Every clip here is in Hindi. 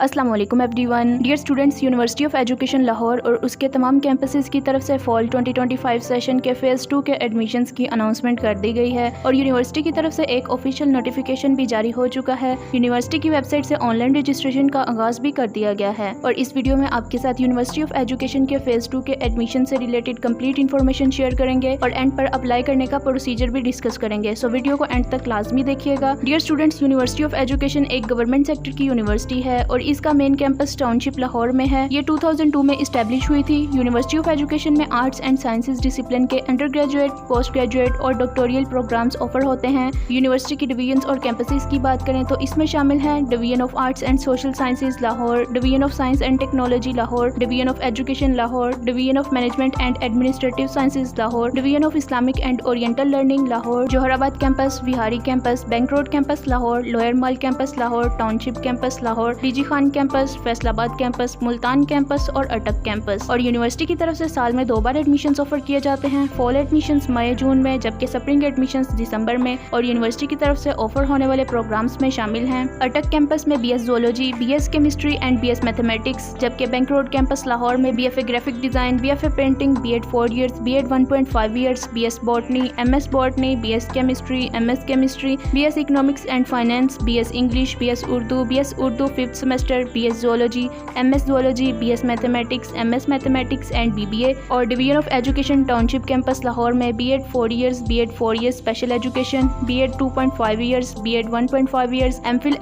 अस्सलाम वालेकुम everyone. Dear students, university of education Lahore और उसके तमाम कैंपसेस की तरफ से फॉल 2025 सेशन के फेज़ 2 के एडमिशन्स की अनाउंसमेंट कर दी गई है और यूनिवर्सिटी की तरफ से एक ऑफिशियल नोटिफिकेशन भी जारी हो चुका है। यूनिवर्सिटी की वेबसाइट से ऑनलाइन रजिस्ट्रेशन का आगाज़ भी कर दिया गया है और इस वीडियो में आपके साथ यूनिवर्सिटी ऑफ एजुकेशन के फेज़ 2 के एडमिशन से रिलेटेड कंप्लीट इन्फॉर्मेशन शेयर करेंगे और एंड पर अप्लाई करने का प्रोसीजर भी डिस्कस करेंगे। सो वीडियो को एंड तक लाजमी देखिएगा। Dear students, university of education एक गवर्नमेंट सेक्टर की यूनिवर्सिटी है और इसका मेन कैंपस टाउनशिप लाहौर में है। ये 2002 में इस्टेब्लिश हुई थी। यूनिवर्सिटी ऑफ एजुकेशन में आर्ट्स एंड साइंसेज डिसिप्लिन के अंडर ग्रेजुएट, पोस्ट ग्रेजुएट और डॉक्टोरियल प्रोग्राम्स ऑफर होते हैं। यूनिवर्सिटी की डिवीजन्स और कैंपसेस की बात करें तो इसमें शामिल हैं division of arts and social sciences Lahore, division of science and technology Lahore, division of education Lahore, division of management and administrative sciences Lahore, division of Islamic and oriental learning Lahore, Jauharabad campus, Vehari campus, bank road campus Lahore, lower mall campus Lahore, township campus Lahore, DG Khan campus, Faisalabad campus, Multan campus और अटक कैंपस। और यूनिवर्सिटी की तरफ से साल में 2 बार एडमिशन्स ऑफर किए जाते हैं। फॉल एडमिशन्स मई जून में, जबकि स्प्रिंग एडमिशन्स दिसंबर में। और यूनिवर्सिटी की तरफ से ऑफर होने वाले प्रोग्राम्स में शामिल हैं अटक कैंपस में BS zoology, BS chemistry and BS mathematics, जबकि बैंक रोड कैंपस लाहौर में BFA graphic design, BFA painting, B.Ed 4 years, B.Ed 1.5 years, BS botany, MS botany, BS chemistry, MS chemistry, BS economics and finance, BS English, BS Urdu 5th semester, BS zoology, MS zoology, BS mathematics, MS mathematics and BBA। और division of education township campus Lahore में B.Ed 4 years, B.Ed 4 years special education, B.Ed 2.5 years, B.Ed 1.5 years MPhil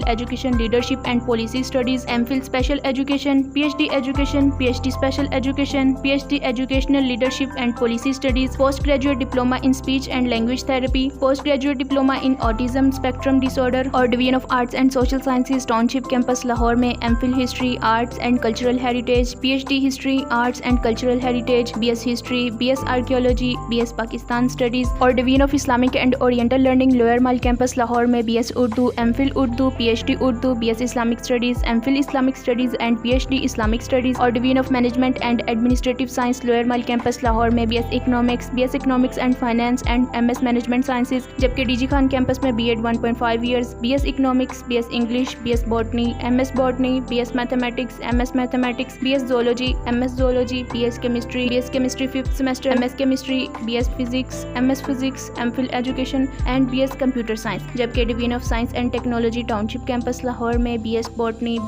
education leadership and policy studies, MPhil special education, PhD education, PhD special education, PhD educational leadership and policy studies, post graduate diploma in speech and language therapy, post graduate diploma in autism spectrum disorder. और division of arts and social sciences township campus Lahore में MPhil history, arts and cultural heritage, PhD history, arts and cultural heritage, BS history, BS archaeology, BS Pakistan studies. और division of Islamic and oriental learning lower mall campus Lahore में BS Urdu, MPhil Urdu, PhD Urdu, BS Islamic studies, MPhil Islamic studies and PhD Islamic studies. और division of management and administrative science lower mall campus Lahore में BS economics and finance and MS management sciences, जबकि डीजी खान कैंपस में B.Ed 1.5 years, BS economics, BS English, BS botany, MS botany, BS mathematics, MS mathematics, BS zoology, MS zoology, BS chemistry 5th semester, MS chemistry, BS physics, MS physics, MPhil education and BS computer science, जबकि division of science and technology township campus Lahore में BS botany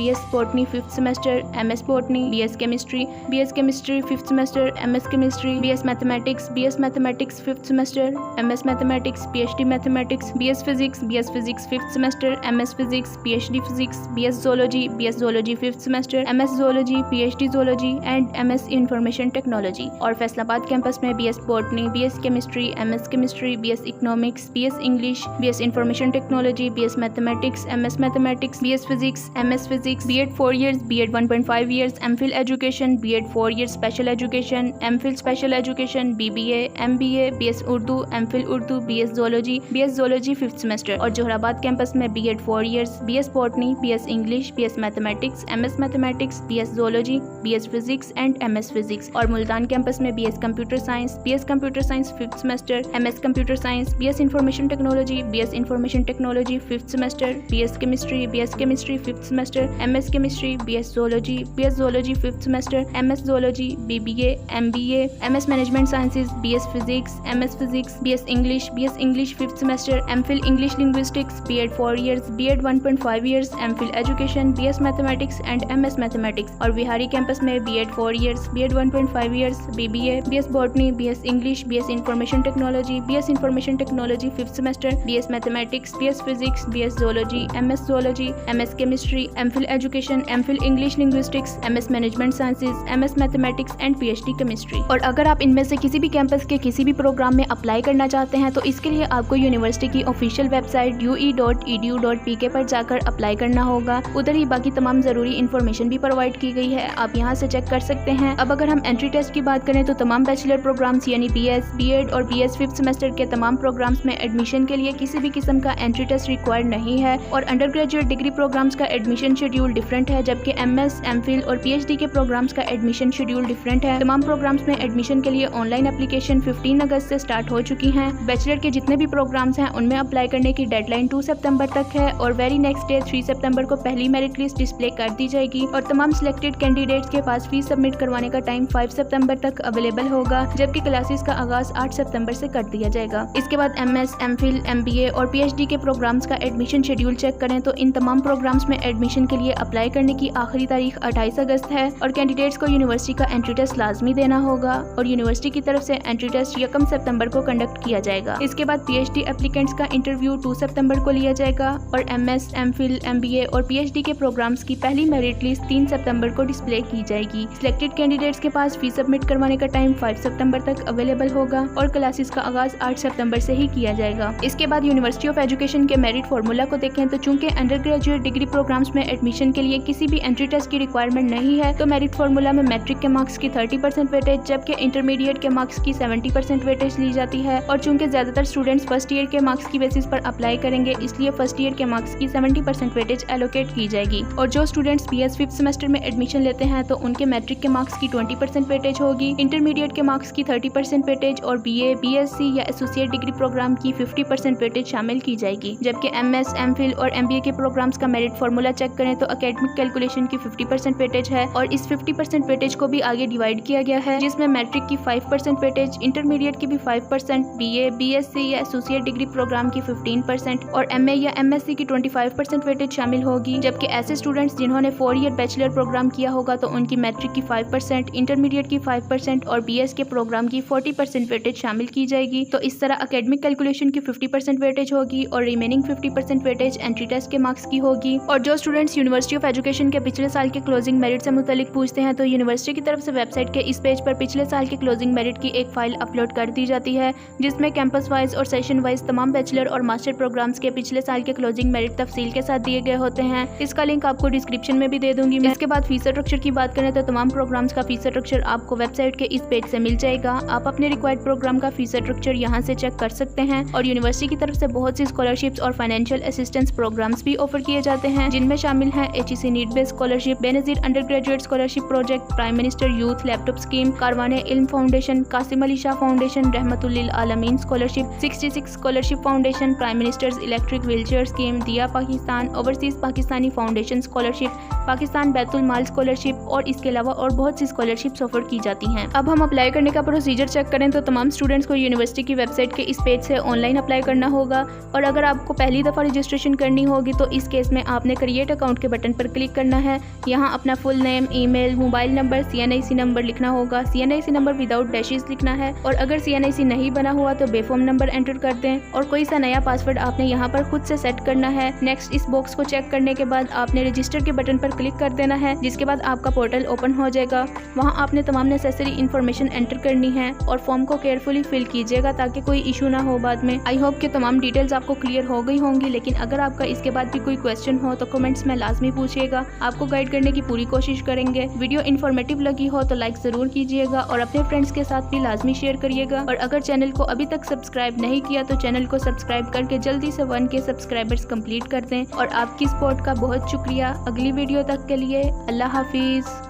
5th semester, MS botany, BS chemistry 5th semester, MS chemistry, BS mathematics 5th semester, MS mathematics, PhD mathematics, BS physics 5th semester, MS physics, PhD physics, BS zoology 5th semester, MS zoology, PhD zoology and MS information technology. और फैसलाबाद कैंपस में BS botany, BS chemistry, MS chemistry, BS economics, BS English, BS information technology, BS mathematics, MS mathematics, BS physics, MS physics, B.Ed 4 years, B.Ed 1.5 years MPhil education, B.Ed 4 years special education, MPhil special education, BBA, MBA, BS Urdu, MPhil Urdu, BS zoology 5th semester. और जोहराबाद कैंपस में B.Ed 4 years, BS botany, BS English, BS mathematics, MS mathematics, BS zoology, BS physics and MS physics. और मुल्तान कैंपस में BS computer science 5th semester, MS computer science, BS information technology 5th semester, BS chemistry 5th semester, MS chemistry, BS zoology 5th semester, MS zoology, BBA, MBA, MS management sciences, BS physics, MS physics, BS English 5th semester, MPhil English linguistics, B.Ed 4 years, B.Ed 1.5 years MPhil education, BS mathematics and MS mathematics. और विहारी कैंपस में B.Ed 4 years, B.Ed 1.5 years BBA, BS botany, BS English, BS information technology 5th semester, BS mathematics, BS physics, BS zoology, MS zoology, MS chemistry, MPhil education, MPhil English linguistics, MS management sciences, MS mathematics and PhD chemistry. और अगर आप इनमें से किसी भी कैंपस के किसी भी प्रोग्राम में अप्लाई करना चाहते हैं तो इसके लिए आपको यूनिवर्सिटी की ऑफिशियल वेबसाइट ue.edu.pk पर जाकर अप्लाई करना होगा। उधर ही बाकी तमाम ज़रूरी इन्फॉर्मेशन भी प्रोवाइड की गई है, आप यहाँ से चेक कर सकते हैं। अब अगर हम एंट्री टेस्ट की बात करें तो तमाम बैचलर प्रोग्राम्स यानी BS, B.Ed और BS 5th सेमेस्टर के तमाम प्रोग्राम्स में एडमिशन के लिए किसी भी किस्म का एंट्री टेस्ट रिक्वायर्ड नहीं है। और अंडर ग्रेजुएट डिग्री प्रोग्राम्स का एडमिशन शेड्यूल डिफरेंट है, जबकि MS, MPhil और PhD के प्रोग्राम्स का एडमिशन शेड्यूल डिफरेंट है। तमाम प्रोग्राम्स में एडमिशन के लिए ऑनलाइन एप्लीकेशन 15 अगस्त से स्टार्ट हो चुकी हैं। बैचलर के जितने भी प्रोग्राम्स हैं उनमें अप्लाई करने की डेडलाइन 2 सितंबर तक है और वेरी नेक्स्ट डे 3 सितंबर को पहली मेरिट लिस्ट डिस्प्ले कर दी जाएगी और तमाम सिलेक्टेड कैंडिडेट्स के पास फीस सबमिट करवाने का टाइम 5 सितंबर तक अवेलेबल होगा, जबकि क्लासेस का आगाज 8 सितंबर से कर दिया जाएगा। इसके बाद MS, MPhil, MBA और PhD के प्रोग्राम्स का एडमिशन शेड्यूल चेक करें तो इन तमाम प्रोग्राम्स में एडमिशन के लिए अप्लाई करने की आखिरी तारीख 28 अगस्त है और कैंडिडेट्स को यूनिवर्सिटी का एंट्री टेस्ट लाजमी देना होगा और यूनिवर्सिटी की तरफ से एंट्री टेस्ट 1 सितंबर को कंडक्ट किया जाएगा। इसके बाद PhD एप्लीकेंट्स का इंटरव्यू 2 सितंबर को लिया जाएगा और MS, MPhil, MBA और PhD के प्रोग्राम्स की पहली मेरिट लिस्ट 3 सितंबर को डिस्प्ले की जाएगी। सिलेक्टेड कैंडिडेट्स के पास फीस सबमिट करवाने का टाइम 5 सितंबर तक अवेलेबल होगा और क्लासेस का आगाज 8 सितंबर से ही किया जाएगा। इसके बाद यूनिवर्सिटी ऑफ एजुकेशन के मेरिट फार्मूला को देखें तो चूंकि अंडर ग्रेजुएट डिग्री प्रोग्राम्स में एडमिशन के लिए किसी भी एंट्री टेस्ट की रिक्वायरमेंट नहीं है तो मेरिट फार्मूला में मैट्रिक के मार्क्स की 30% वेटेज जबकि इंटरमीडिएट के मार्क्स की 70% वेटेज ली जाती है और चूंकि ज्यादातर स्टूडेंट्स फर्स्ट ईयर के मार्क्स की बेसिस पर अप्लाई करेंगे इसलिए फर्स्ट ईयर के मार्क्स की 70% वेटेज एलोकेट की जाएगी और जो स्टूडेंट्स BS 5th सेमेस्टर में एडमिशन लेते हैं तो उनके मैट्रिक के मार्क्स की 20% वेटेज होगी, इंटरमीडिएट के मार्क्स की 30% वेटेज और BA, BSc या एसोसिएट डिग्री प्रोग्राम की 50% वेटेज शामिल की जाएगी। जबकि MS, MPhil और MBA के प्रोग्राम्स का मेरिट फार्मूला चेक करें तो एकेडमिक कैलकुलेशन की 50% वेटेज है और इस 50% वेटेज को भी आगे डिवाइड किया गया है जिसमें मैट्रिक की 5% वेटेज, इंटरमीडिएट की भी 5%, BA, BSc या एसोसिएट डिग्री प्रोग्राम की 15% और MA या MSc की 25% वेटेज शामिल होगी। जबकि ऐसे स्टूडेंट्स जिन्होंने 4 ईयर बैचलर प्रोग्राम किया होगा तो उनकी मैट्रिक की 5%, इंटरमीडिएट की 5% और BS के प्रोग्राम की 40% वेटेज शामिल की जाएगी। तो इस तरह एकेडमिक कैलकुलेशन की 50% वेटेज होगी और रिमेनिंग 50% वेटेज एंट्री टेस्ट के मार्क्स की होगी। और जो स्टूडेंट्स यूनिवर्सिटी ऑफ एजुकेशन के पिछले साल के क्लोजिंग मेरिट से मुतालिक पूछते हैं तो यूनिवर्सिटी की तरफ से वेबसाइट के इस पेज पर पिछले साल के क्लोजिंग मेरिट की एक फाइल अपलोड कर दी जाती है जिसमें कैंपस वाइज और सेशन वाइज तमाम बैचलर और मास्टर प्रोग्राम्स के पिछले साल के क्लोजिंग मेरिट तफसील के साथ दिए गए होते हैं। इसका लिंक आपको डिस्क्रिप्शन में भी दे दूंगी। इसके बाद फीस स्ट्रक्चर की बात करें तो तमाम प्रोग्राम्स का फीस स्ट्रक्चर आपको वेबसाइट के इस पेज से मिल जाएगा। आप अपने रिक्वायर्ड प्रोग्राम का फीस स्ट्रक्चर यहाँ से चेक कर सकते हैं और यूनिवर्सिटी की तरफ से बहुत सी स्कॉलरशिप्स और फाइनेंशियल असिस्टेंस प्रोग्राम्स भी ऑफर किए जाते हैं जिनमें शामिल हैं HEC need based scholarship, Benazir undergraduate scholarship project, prime minister youth laptop scheme, Karwane Ilm foundation, Qasim Ali Shah foundation, Rahmatul Lil Aalameen scholarship, 66 scholarship foundation, prime minister's electric wheelchair scheme, दिया Pakistan, overseas Pakistani foundation scholarship, Pakistan Baitul Maal scholarship और इसके अलावा और बहुत सी स्कॉलरशिप्स ऑफर की जाती हैं। अब हम अप्लाई करने का प्रोसीजर चेक करें तो तमाम स्टूडेंट्स को यूनिवर्सिटी की वेबसाइट के इस पेज से ऑनलाइन अप्लाई करना होगा और अगर आपको पहली दफ़ा रजिस्ट्रेशन करनी होगी तो इस केस में आपने क्रिएट अकाउंट के बटन पर क्लिक करना है। यहाँ अपना full name, email, mobile number, CNIC number लिखना होगा। CNIC नंबर विदाउट डैशेस लिखना है और अगर CNIC नहीं बना हुआ तो बेफॉर्म नंबर एंटर कर दें और कोई सा नया पासवर्ड आपने यहाँ पर खुद से सेट करना है। नेक्स्ट इस बॉक्स को चेक करने के बाद आपने रजिस्टर के बटन पर क्लिक कर देना है जिसके बाद आपका पोर्टल ओपन हो जाएगा। वहाँ आपने तमाम नेसेसरी इन्फॉर्मेशन एंटर करनी है और फॉर्म को केयरफुली फिल कीजिएगा ताकि कोई इशू ना हो बाद में। आई होप कि तमाम डिटेल्स आपको क्लियर हो गई होंगी, लेकिन अगर आपका इसके बाद भी कोई क्वेश्चन हो तो कमेंट्स में लाजमी पूछिएगा। आपको गाइड करने की पूरी कोशिश करेंगे। वीडियो इन्फॉर्मेटिव लगी हो तो लाइक ज़रूर कीजिएगा और अपने फ्रेंड्स के साथ भी लाजमी शेयर करिएगा और अगर चैनल को अभी तक सब्सक्राइब नहीं किया तो चैनल को सब्सक्राइब करके जल्दी से 1K सब्सक्राइबर्स कंप्लीट कर दें और आपकी सपोर्ट का बहुत शुक्रिया। अगली वीडियो तक के लिए अल्लाह हाफिज़।